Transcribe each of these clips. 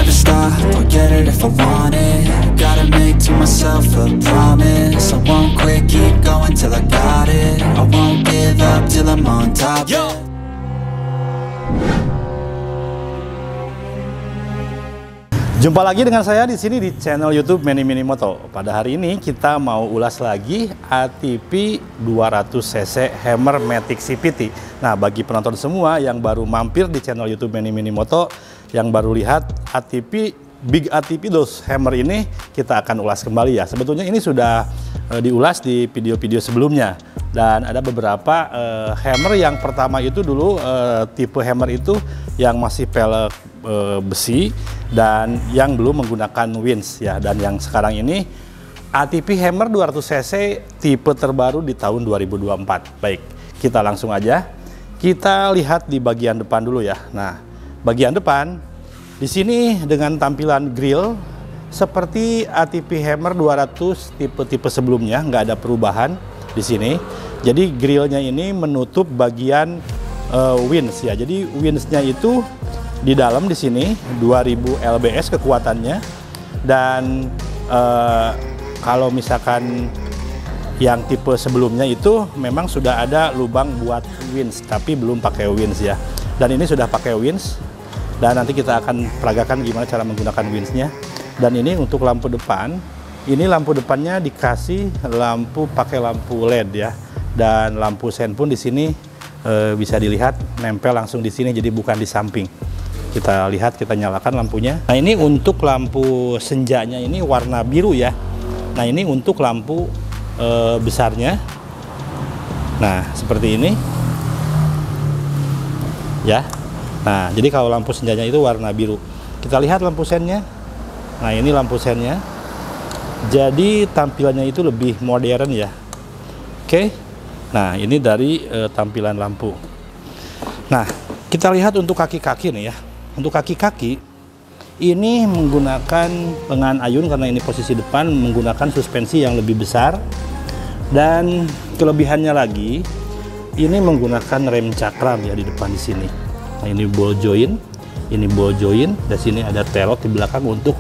never stop, I'll get it if I want it. Gotta make to myself a promise, I won't quit, keep going till I got it. I won't give up till I'm on top. Jumpa lagi dengan saya di sini di channel YouTube Manny Minimoto. Pada hari ini kita mau ulas lagi ATV 200cc Hammer Matic CVT. Nah, bagi penonton semua yang baru mampir di channel YouTube Manny Minimoto, yang baru lihat ATV Big ATV dos Hammer ini, kita akan ulas kembali ya. Sebetulnya ini sudah diulas di video-video sebelumnya. Dan ada beberapa hammer. Yang pertama itu dulu tipe hammer itu yang masih pelek besi dan yang belum menggunakan winch ya. Dan yang sekarang ini ATV Hammer 200cc tipe terbaru di tahun 2024. Baik, kita langsung aja. Kita lihat di bagian depan dulu ya. Nah, bagian depan di sini dengan tampilan grill seperti ATV Hammer 200 tipe-tipe sebelumnya, nggak ada perubahan di sini. Jadi grillnya ini menutup bagian winch ya. Jadi winchnya itu di dalam di sini 2000 lbs kekuatannya. Dan kalau misalkan yang tipe sebelumnya itu memang sudah ada lubang buat winch, tapi belum pakai winch ya. Dan ini sudah pakai winch. Dan nanti kita akan peragakan gimana cara menggunakan winchnya. Dan ini untuk lampu depan. Ini lampu depannya dikasih lampu pakai lampu LED ya. Dan lampu sen pun di sini bisa dilihat nempel langsung di sini, jadi bukan di samping. Kita lihat, kita nyalakan lampunya. Nah, ini untuk lampu senjanya ini warna biru ya. Nah, ini untuk lampu besarnya. Nah, seperti ini ya. Nah, jadi kalau lampu senjanya itu warna biru. Kita lihat lampu sennya. Nah, ini lampu sennya. Jadi tampilannya itu lebih modern ya. Oke. Nah, ini dari tampilan lampu. Nah, kita lihat untuk kaki-kaki nih ya. Untuk kaki-kaki ini menggunakan lengan ayun karena ini posisi depan, menggunakan suspensi yang lebih besar. Dan kelebihannya lagi, ini menggunakan rem cakram ya di depan di sini. Nah, ini ball joint, ini ball joint, dan sini ada telot di belakang untuk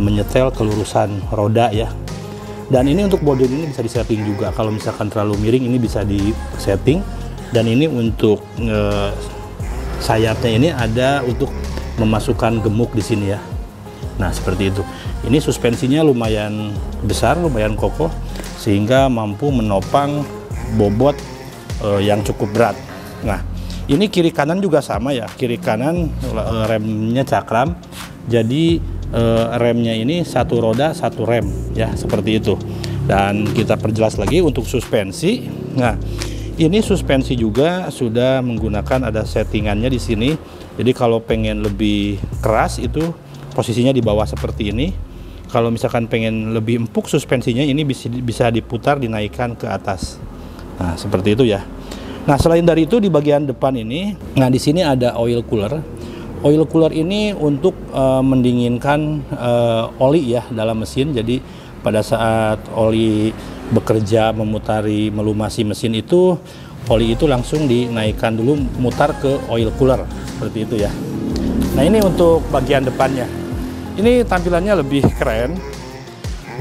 menyetel kelurusan roda ya. Dan ini untuk ball joint ini bisa disetting juga. Kalau misalkan terlalu miring ini bisa disetting. Dan ini untuk sayapnya ini ada untuk memasukkan gemuk di sini ya. Nah, seperti itu. Ini suspensinya lumayan besar, lumayan kokoh, sehingga mampu menopang bobot yang cukup berat. Nah, ini kiri kanan juga sama ya. Kiri kanan remnya cakram. Jadi remnya ini satu roda satu rem ya, seperti itu. Dan kita perjelas lagi untuk suspensi. Nah, ini suspensi juga sudah menggunakan ada settingannya di sini. Jadi kalau pengen lebih keras itu posisinya di bawah seperti ini. Kalau misalkan pengen lebih empuk suspensinya ini bisa diputar, dinaikkan ke atas. Nah, seperti itu ya. Nah, selain dari itu di bagian depan ini, nah di sini ada oil cooler. Oil cooler ini untuk mendinginkan oli ya dalam mesin. Jadi pada saat oli bekerja memutari melumasi mesin itu, oli itu langsung dinaikkan dulu mutar ke oil cooler seperti itu ya. Nah, ini untuk bagian depannya. Ini tampilannya lebih keren,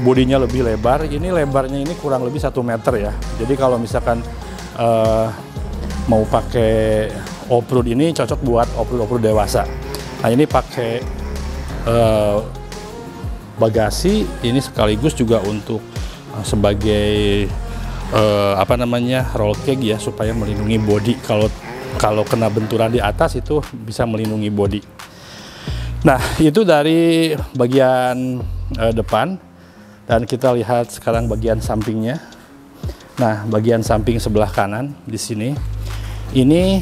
bodinya lebih lebar. Ini lebarnya ini kurang lebih 1 meter ya. Jadi kalau misalkan mau pakai off-road ini cocok buat off-road dewasa. Nah, ini pakai bagasi, ini sekaligus juga untuk sebagai apa namanya, roll cage ya, supaya melindungi bodi. Kalau kena benturan di atas itu bisa melindungi bodi. Nah, itu dari bagian depan. Dan kita lihat sekarang bagian sampingnya. Nah, bagian samping sebelah kanan di sini, ini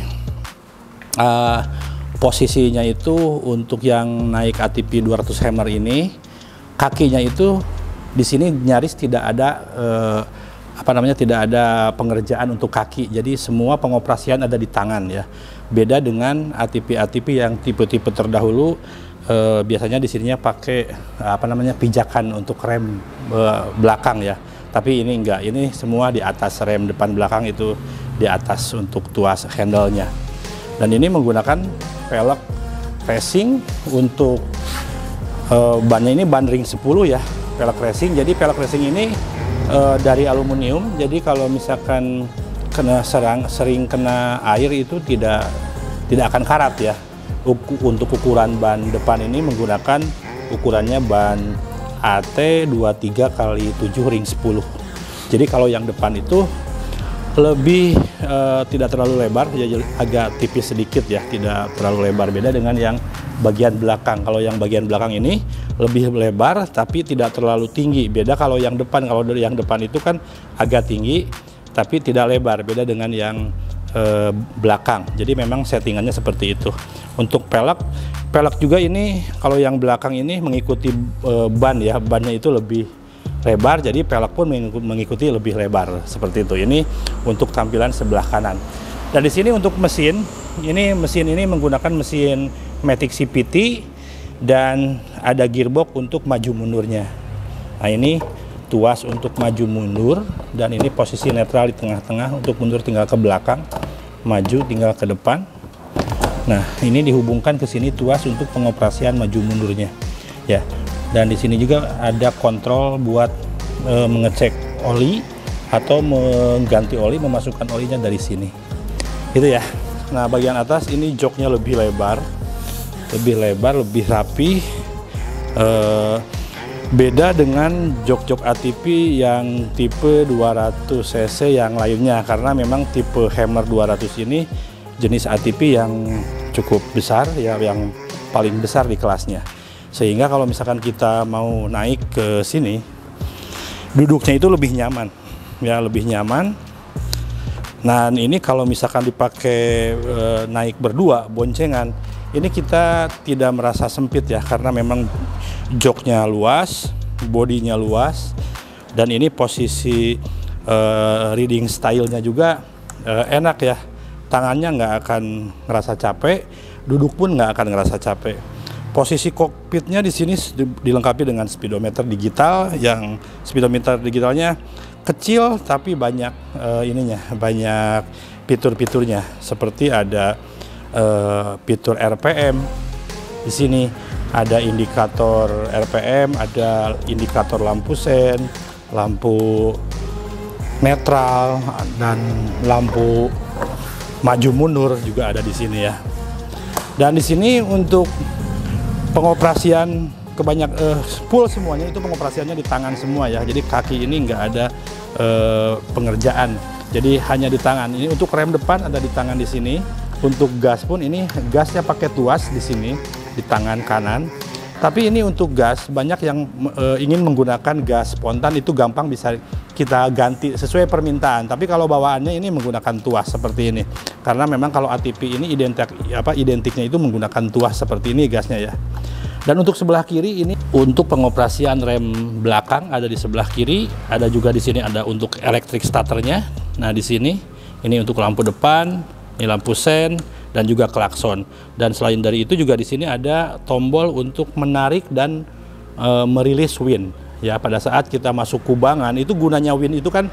posisinya itu untuk yang naik ATV 200 Hammer ini, kakinya itu di sini nyaris tidak ada tidak ada pengerjaan untuk kaki. Jadi semua pengoperasian ada di tangan ya. Beda dengan ATV yang tipe-tipe terdahulu, biasanya di sininya pakai pijakan untuk rem belakang ya. Tapi ini enggak, ini semua di atas, rem depan belakang itu di atas untuk tuas handle-nya. Dan ini menggunakan pelek racing untuk Bannya ini ban ring 10 ya, pelek racing. Jadi pelek racing ini dari aluminium. Jadi kalau misalkan sering kena air itu tidak akan karat ya. Untuk ukuran ban depan ini menggunakan ukurannya ban AT23 x 7 ring 10. Jadi kalau yang depan itu lebih tidak terlalu lebar, jadi agak tipis sedikit ya, tidak terlalu lebar, beda dengan yang bagian belakang. Kalau yang bagian belakang ini lebih lebar tapi tidak terlalu tinggi, beda kalau yang depan. Kalau dari yang depan itu kan agak tinggi tapi tidak lebar, beda dengan yang belakang. Jadi memang settingannya seperti itu. Untuk pelek juga ini, kalau yang belakang ini mengikuti ban ya, bannya itu lebih lebar, jadi pelek pun mengikuti lebih lebar seperti itu. Ini untuk tampilan sebelah kanan. Dan di sini untuk mesin ini menggunakan mesin Matic CVT dan ada gearbox untuk maju mundurnya. Nah, ini tuas untuk maju mundur, dan ini posisi netral di tengah-tengah, untuk mundur tinggal ke belakang, maju tinggal ke depan. Nah, ini dihubungkan ke sini tuas untuk pengoperasian maju mundurnya ya. Dan di sini juga ada kontrol buat mengecek oli atau mengganti oli, memasukkan olinya dari sini. Itu ya. Nah, bagian atas ini joknya lebih lebar, lebih rapi. Beda dengan jok-jok ATV yang tipe 200 cc yang lainnya, karena memang tipe Hammer 200 ini jenis ATV yang cukup besar ya, yang paling besar di kelasnya. Sehingga kalau misalkan kita mau naik ke sini, duduknya itu lebih nyaman ya, lebih nyaman. Nah, ini kalau misalkan dipakai naik berdua boncengan, ini kita tidak merasa sempit ya, karena memang joknya luas, bodinya luas, dan ini posisi riding stylenya juga enak ya. Tangannya nggak akan ngerasa capek, duduk pun nggak akan ngerasa capek. Posisi kokpitnya di sini dilengkapi dengan speedometer digital, yang speedometer digitalnya kecil tapi banyak banyak fitur-fiturnya, seperti ada fitur RPM. Di sini ada indikator RPM, ada indikator lampu sen, lampu netral, dan lampu maju mundur juga ada di sini ya. Dan di sini untuk pengoperasian full semuanya itu pengoperasiannya di tangan semua ya. Jadi kaki ini nggak ada pengerjaan, jadi hanya di tangan. Ini untuk rem depan ada di tangan di sini. Untuk gas pun ini gasnya pakai tuas di sini di tangan kanan. Tapi ini untuk gas, banyak yang ingin menggunakan gas spontan, itu gampang bisa kita ganti sesuai permintaan. Tapi kalau bawaannya ini menggunakan tuas seperti ini, karena memang kalau ATV ini identiknya itu menggunakan tuas seperti ini gasnya ya. Dan untuk sebelah kiri ini untuk pengoperasian rem belakang ada di sebelah kiri, ada juga di sini ada untuk electric starternya. Nah, di sini ini untuk lampu depan, ini lampu sen, dan juga klakson. Dan selain dari itu juga di sini ada tombol untuk menarik dan merilis win. Ya, pada saat kita masuk kubangan, itu gunanya win itu kan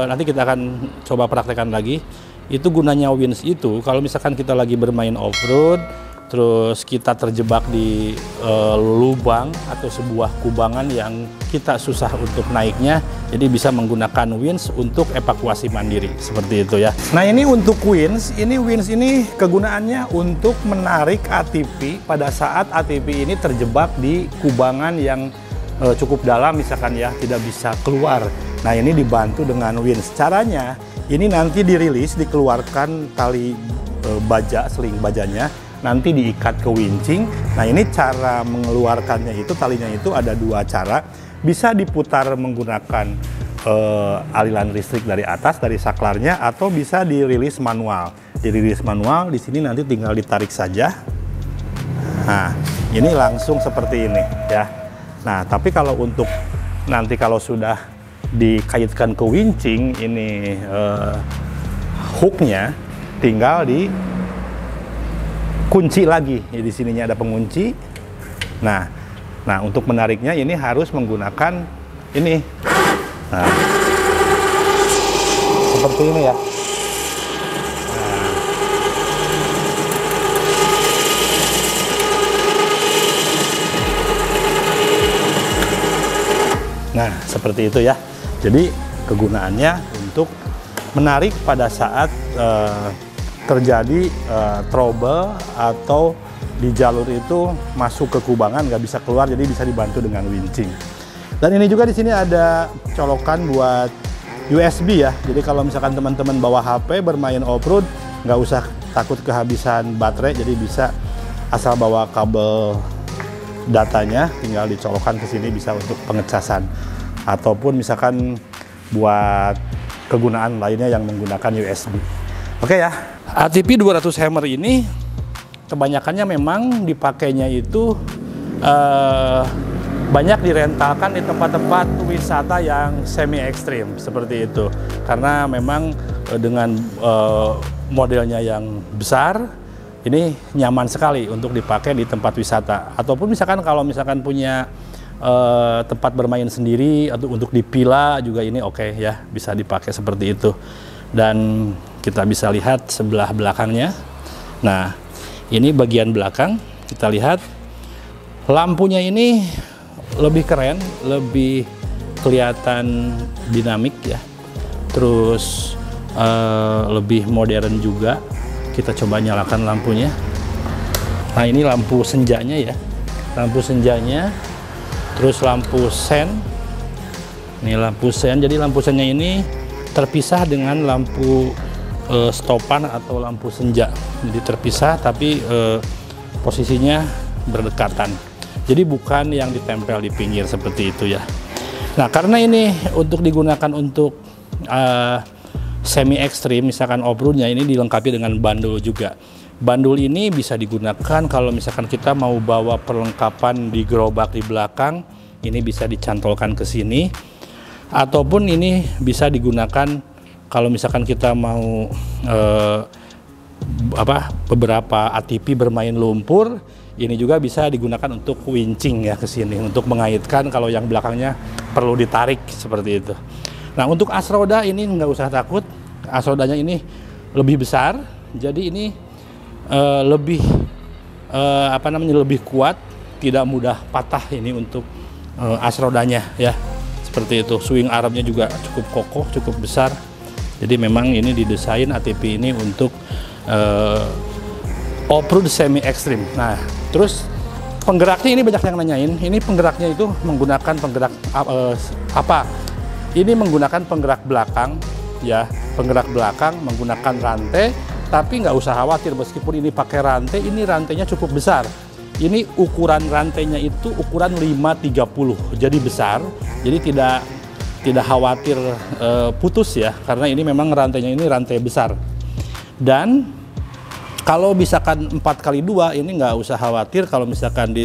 nanti kita akan coba praktekkan lagi. Itu gunanya wins itu kalau misalkan kita lagi bermain off-road, terus kita terjebak di lubang atau sebuah kubangan yang kita susah untuk naiknya, jadi bisa menggunakan wins untuk evakuasi mandiri seperti itu ya. Nah, ini untuk wins ini kegunaannya untuk menarik ATV pada saat ATV ini terjebak di kubangan yang cukup dalam misalkan ya, tidak bisa keluar. Nah, ini dibantu dengan wins. Caranya ini nanti dirilis, dikeluarkan tali baja, seling bajanya, nanti diikat ke wincing. Nah, ini cara mengeluarkannya itu, talinya itu ada dua cara. Bisa diputar menggunakan aliran listrik dari atas, dari saklarnya, atau bisa dirilis manual. Dirilis manual, di sini nanti tinggal ditarik saja. Nah, ini langsung seperti ini ya. Nah, tapi kalau untuk nanti kalau sudah dikaitkan ke wincing, ini hooknya tinggal di kunci lagi. Ya, di sininya ada pengunci. Nah, untuk menariknya ini harus menggunakan ini. Nah, seperti ini ya. Nah, seperti itu ya. Jadi kegunaannya untuk menarik pada saat terjadi trouble atau di jalur itu masuk ke kubangan nggak bisa keluar, jadi bisa dibantu dengan winching. Dan ini juga di sini ada colokan buat USB ya. Jadi kalau misalkan teman-teman bawa HP bermain off-road, nggak usah takut kehabisan baterai, jadi bisa asal bawa kabel datanya, tinggal dicolokkan ke sini, bisa untuk pengecasan ataupun misalkan buat kegunaan lainnya yang menggunakan USB. Oke ya, ATV 200 Hammer ini kebanyakannya memang dipakainya itu banyak direntalkan di tempat-tempat wisata yang semi ekstrim seperti itu, karena memang dengan modelnya yang besar ini nyaman sekali untuk dipakai di tempat wisata, ataupun misalkan kalau misalkan punya tempat bermain sendiri atau untuk di villa juga ini oke ya, bisa dipakai seperti itu. Dan kita bisa lihat sebelah belakangnya. Nah, ini bagian belakang, kita lihat lampunya ini lebih keren, lebih kelihatan dinamik ya. Terus lebih modern juga. Kita coba nyalakan lampunya. Nah, ini lampu senjanya ya. Lampu senjanya. Terus lampu sen. Ini lampu sen. Jadi lampu sennya ini terpisah dengan lampu stopan atau lampu senja. Jadi terpisah tapi posisinya berdekatan. Jadi bukan yang ditempel di pinggir seperti itu ya. Nah, karena ini untuk digunakan untuk semi ekstrim, misalkan off-roadnya, ini dilengkapi dengan bandul juga. Bandul ini bisa digunakan kalau misalkan kita mau bawa perlengkapan di gerobak di belakang, ini bisa dicantolkan ke sini. Ataupun ini bisa digunakan kalau misalkan kita mau beberapa ATV bermain lumpur, ini juga bisa digunakan untuk winching ya ke sini, untuk mengaitkan kalau yang belakangnya perlu ditarik seperti itu. Nah, untuk as roda ini nggak usah takut, as rodanya ini lebih besar, jadi ini lebih lebih kuat, tidak mudah patah ini untuk as rodanya ya, seperti itu. Swing armnya juga cukup kokoh, cukup besar. Jadi memang ini didesain ATV ini untuk off-road semi ekstrim. Nah, terus penggeraknya ini banyak yang nanyain, ini penggeraknya itu menggunakan penggerak apa? Ini menggunakan penggerak belakang ya, penggerak belakang menggunakan rantai, tapi nggak usah khawatir meskipun ini pakai rantai, ini rantainya cukup besar. Ini ukuran rantainya itu ukuran 530, jadi besar, jadi tidak khawatir putus ya, karena ini memang rantainya ini rantai besar. Dan kalau misalkan 4x2 ini nggak usah khawatir kalau misalkan di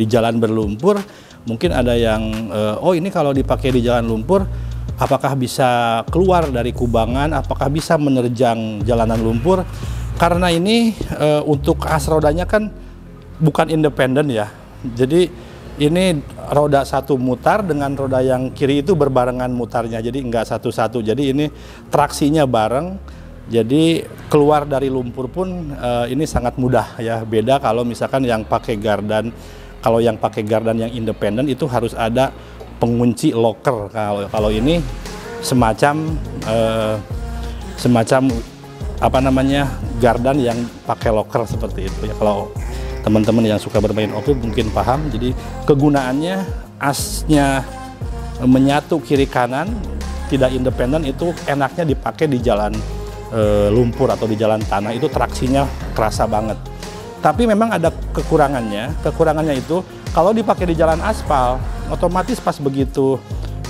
jalan berlumpur. Mungkin ada yang, oh ini kalau dipakai di jalan lumpur, apakah bisa keluar dari kubangan, apakah bisa menerjang jalanan lumpur? Karena ini untuk as rodanya kan bukan independen ya. Jadi ini roda satu mutar dengan roda yang kiri itu berbarengan mutarnya, jadi enggak satu-satu. Jadi ini traksinya bareng, jadi keluar dari lumpur pun ini sangat mudah ya. Beda kalau misalkan yang pakai gardan. Kalau yang pakai gardan yang independen itu harus ada pengunci locker. Kalau ini semacam gardan yang pakai locker seperti itu ya. Kalau teman-teman yang suka bermain off-road mungkin paham. Jadi kegunaannya asnya menyatu kiri kanan, tidak independen, itu enaknya dipakai di jalan lumpur atau di jalan tanah, itu traksinya kerasa banget. Tapi memang ada kekurangannya. Kekurangannya itu kalau dipakai di jalan aspal, otomatis pas begitu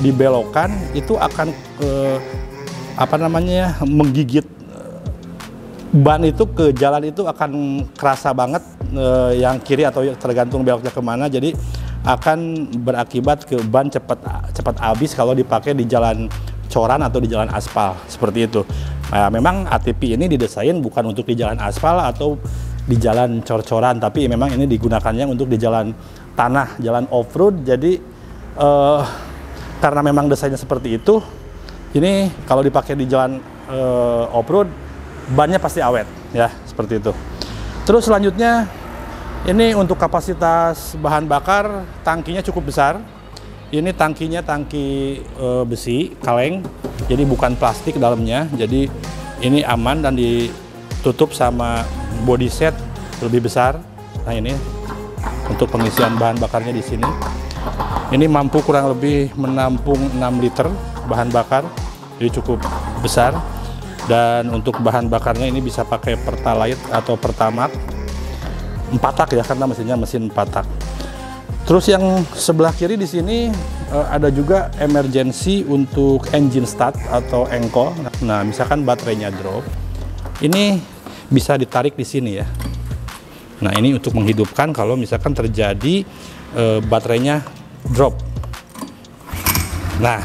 dibelokkan itu akan menggigit ban itu ke jalan, itu akan kerasa banget yang kiri atau tergantung beloknya kemana. Jadi akan berakibat ke ban cepat habis kalau dipakai di jalan coran atau di jalan aspal seperti itu. Nah, memang ATV ini didesain bukan untuk di jalan aspal atau di jalan cor-coran, tapi memang ini digunakannya untuk di jalan tanah, jalan off-road. Jadi karena memang desainnya seperti itu, ini kalau dipakai di jalan off-road, bannya pasti awet ya, seperti itu. Terus selanjutnya ini untuk kapasitas bahan bakar, tangkinya cukup besar. ini tangkinya tangki besi kaleng, jadi bukan plastik dalamnya. Jadi ini aman dan ditutup sama body set lebih besar. Nah ini untuk pengisian bahan bakarnya di sini. Ini mampu kurang lebih menampung 6 liter bahan bakar, jadi cukup besar. Dan untuk bahan bakarnya ini bisa pakai Pertalite atau Pertamax 4 tak ya, karena mesinnya mesin 4 tak. Terus yang sebelah kiri di sini ada juga emergency untuk engine start atau engkol. Nah, misalkan baterainya drop, ini bisa ditarik di sini ya. Nah, ini untuk menghidupkan kalau misalkan terjadi baterainya drop. Nah,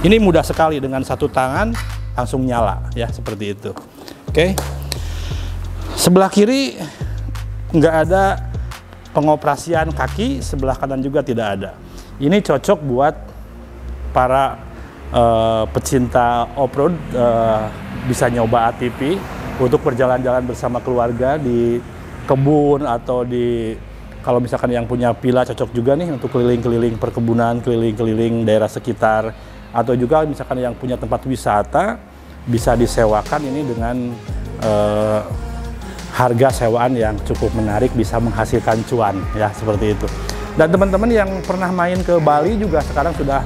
ini mudah sekali, dengan satu tangan langsung nyala ya, seperti itu. Oke. Sebelah kiri nggak ada pengoperasian kaki, sebelah kanan juga tidak ada. Ini cocok buat para pecinta off-road, bisa nyoba ATV untuk berjalan-jalan bersama keluarga di kebun atau di, kalau misalkan yang punya villa cocok juga nih untuk keliling-keliling perkebunan, keliling-keliling daerah sekitar, atau juga misalkan yang punya tempat wisata bisa disewakan ini dengan harga sewaan yang cukup menarik, bisa menghasilkan cuan ya, seperti itu. Dan teman-teman yang pernah main ke Bali juga sekarang sudah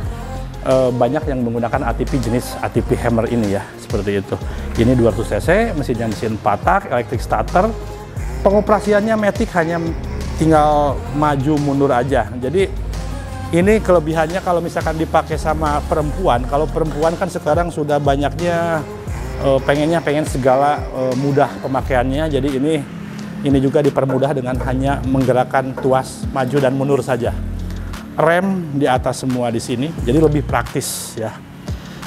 banyak yang menggunakan ATV jenis ATV Hammer ini ya, seperti itu. Ini 200 cc, mesinnya mesin 4 tak, electric starter. Pengoperasiannya matic, hanya tinggal maju mundur aja. Jadi ini kelebihannya kalau misalkan dipakai sama perempuan. Kalau perempuan kan sekarang sudah banyaknya pengen segala mudah pemakaiannya, jadi ini juga dipermudah dengan hanya menggerakkan tuas maju dan mundur saja. Rem di atas semua di sini, jadi lebih praktis ya.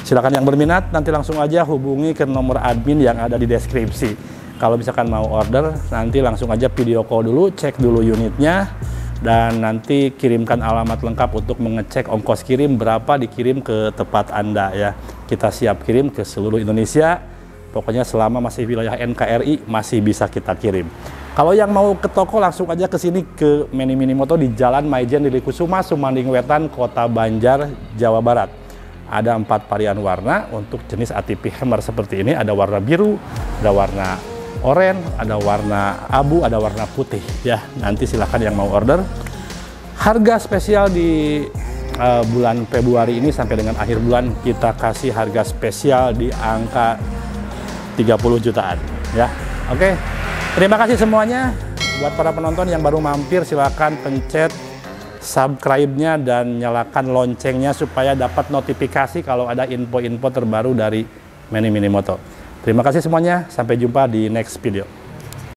Silakan yang berminat nanti langsung aja hubungi ke nomor admin yang ada di deskripsi. Kalau misalkan mau order, nanti langsung aja video call dulu, cek dulu unitnya, dan nanti kirimkan alamat lengkap untuk mengecek ongkos kirim berapa dikirim ke tempat Anda ya. Kita siap kirim ke seluruh Indonesia. Pokoknya selama masih wilayah NKRI masih bisa kita kirim. Kalau yang mau ke toko langsung aja ke sini ke Meni Mini Moto di Jalan Maijen Lili Kusuma, Sumanding Wetan, Kota Banjar, Jawa Barat. Ada 4 varian warna untuk jenis ATV Hammer seperti ini. Ada warna biru, ada warna oranye, ada warna abu, ada warna putih ya. Nanti silahkan yang mau order. Harga spesial di bulan Februari ini sampai dengan akhir bulan kita kasih harga spesial di angka 30 jutaan ya. Oke. Terima kasih semuanya. Buat para penonton yang baru mampir, silahkan pencet subscribe-nya dan nyalakan loncengnya supaya dapat notifikasi kalau ada info-info terbaru dari Meni Mini Moto. Terima kasih semuanya, sampai jumpa di next video.